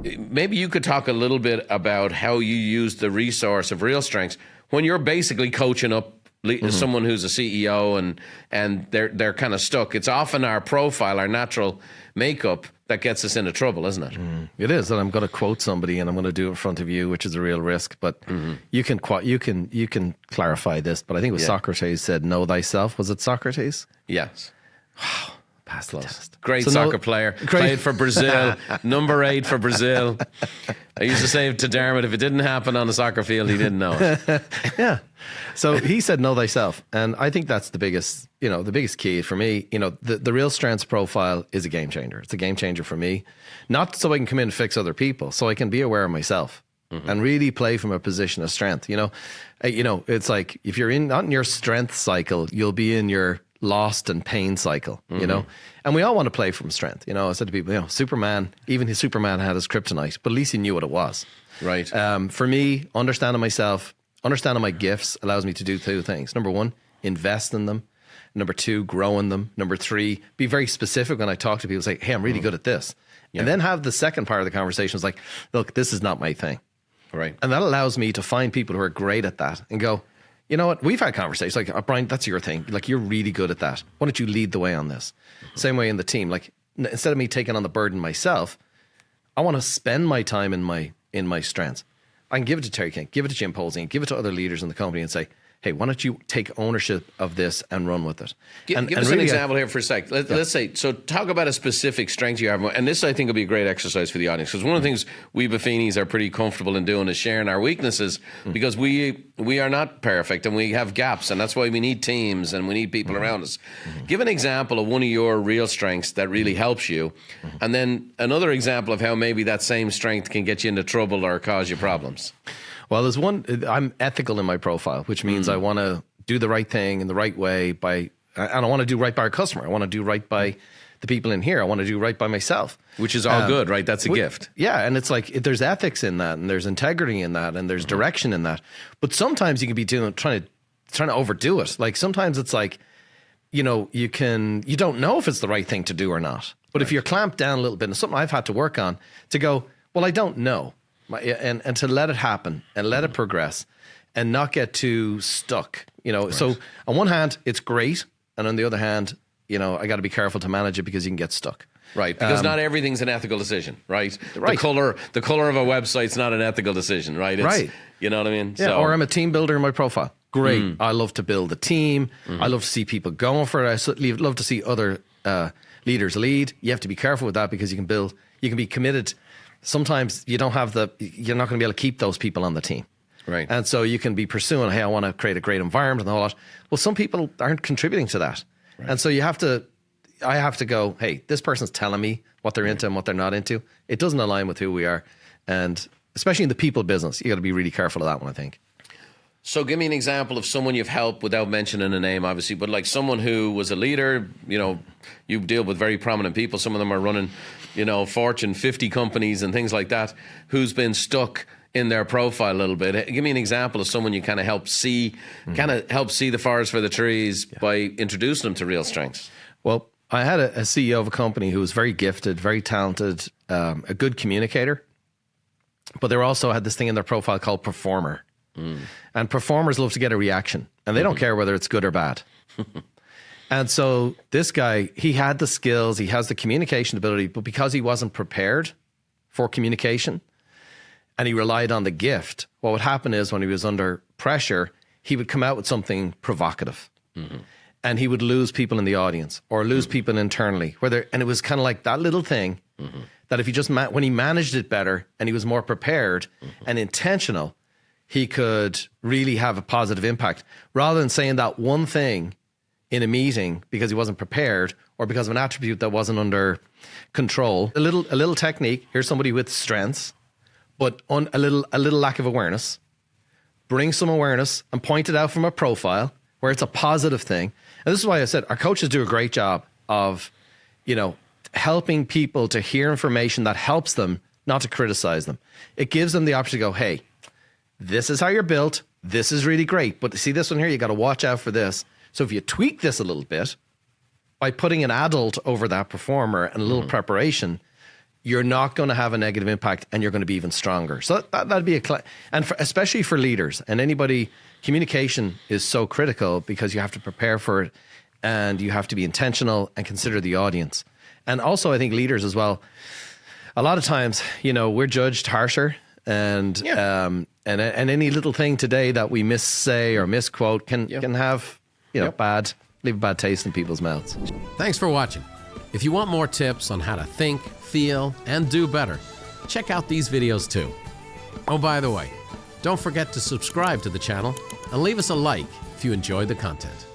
maybe you could talk a little bit about how you use the resource of real strengths when you're basically coaching up someone who's a CEO and they're kind of stuck. It's often our profile, our natural makeup that gets us into trouble, isn't it? It is, and I'm going to quote somebody, and I'm going to do it in front of you, which is a real risk. But you can clarify this. But I think it was Socrates said, "Know thyself." Was it Socrates? Yes. Wow. Pass the test. Great soccer player. Played for Brazil. Number 8 for Brazil. I used to say to Dermot, if it didn't happen on the soccer field, he didn't know it. Yeah. So he said, know thyself. And I think that's the biggest key for me. The real strengths profile is a game changer. It's a game changer for me. Not so I can come in and fix other people, so I can be aware of myself and really play from a position of strength. It's like if you're not in your strength cycle, you'll be in your lost and pain cycle, and we all want to play from strength. I said to people, Superman, even his Superman had his kryptonite, but at least he knew what it was. Right. For me, understanding myself, understanding my gifts allows me to do 2 things. Number 1, invest in them. Number 2, grow in them. Number 3, be very specific when I talk to people. Say, hey, I'm really good at this. Yeah. And then have the second part of the conversation is like, look, this is not my thing. Right. And that allows me to find people who are great at that and go, you know what? We've had conversations like, oh, Brian, that's your thing. Like, you're really good at that. Why don't you lead the way on this? Same way in the team. Like, instead of me taking on the burden myself, I want to spend my time in my strengths. I can give it to Terry King, give it to Jim Polsey, give it to other leaders in the company and say, hey, why don't you take ownership of this and run with it? Give us really an example here for a sec. Let's say, so talk about a specific strength you have. And this, I think, will be a great exercise for the audience. Because one of the things we Buffinis are pretty comfortable in doing is sharing our weaknesses because we are not perfect and we have gaps. And that's why we need teams and we need people around us. Give an example of one of your real strengths that really helps you. And then another example of how maybe that same strength can get you into trouble or cause you problems. Well, there's one, I'm ethical in my profile, which means I want to do the right thing in the right way and I want to do right by our customer. I want to do right by the people in here. I want to do right by myself. Which is all good, right? That's a gift. Yeah. And it's like, there's ethics in that and there's integrity in that and there's direction in that. But sometimes you can be trying to overdo it. Like sometimes it's like, you don't know if it's the right thing to do or not. But if you're clamped down a little bit, and something I've had to work on to go, well, I don't know. And to let it happen and let it progress and not get too stuck, Right. So on one hand, it's great. And on the other hand, I got to be careful to manage it because you can get stuck. Right. Because not everything's an ethical decision, right? The color of a website's not an ethical decision, right? Right. You know what I mean? Yeah. Or I'm a team builder in my profile. Great. I love to build a team. I love to see people going for it. I love to see other leaders lead. You have to be careful with that because you can be committed. Sometimes you're not going to be able to keep those people on the team. Right. And so you can be pursuing, hey, I want to create a great environment and the whole lot. Well, some people aren't contributing to that. Right. And so I have to go, hey, this person's telling me what they're into and what they're not into. It doesn't align with who we are. And especially in the people business, you got to be really careful of that one, I think. So give me an example of someone you've helped without mentioning a name, obviously, but like someone who was a leader, you deal with very prominent people. Some of them are running, Fortune 50 companies and things like that, who's been stuck in their profile a little bit. Give me an example of someone you kind of help see the forest for the trees by introducing them to real strengths. Well, I had a CEO of a company who was very gifted, very talented, a good communicator, but they also had this thing in their profile called performer. And performers love to get a reaction and they don't care whether it's good or bad. And so this guy, he had the skills, he has the communication ability, but because he wasn't prepared for communication and he relied on the gift, what would happen is when he was under pressure, he would come out with something provocative and he would lose people in the audience or lose people internally. And it was kind of like that little thing that if he just, when he managed it better and he was more prepared and intentional, he could really have a positive impact rather than saying that one thing in a meeting because he wasn't prepared or because of an attribute that wasn't under control. A little technique. Here's somebody with strengths, but on a little lack of awareness. Bring some awareness and point it out from a profile where it's a positive thing. And this is why I said our coaches do a great job of, helping people to hear information that helps them, not to criticize them. It gives them the option to go, hey, this is how you're built. This is really great. But see this one here, you got to watch out for this. So if you tweak this a little bit by putting an adult over that performer and a little preparation, you're not going to have a negative impact, and you're going to be even stronger. So that'd be especially for leaders and anybody. Communication is so critical because you have to prepare for it, and you have to be intentional and consider the audience. And also, I think leaders as well. A lot of times, we're judged harsher, and any little thing today that we missay or misquote can have leave a bad taste in people's mouths. Thanks for watching. If you want more tips on how to think, feel, and do better, check out these videos too. Oh, by the way, don't forget to subscribe to the channel and leave us a like if you enjoyed the content.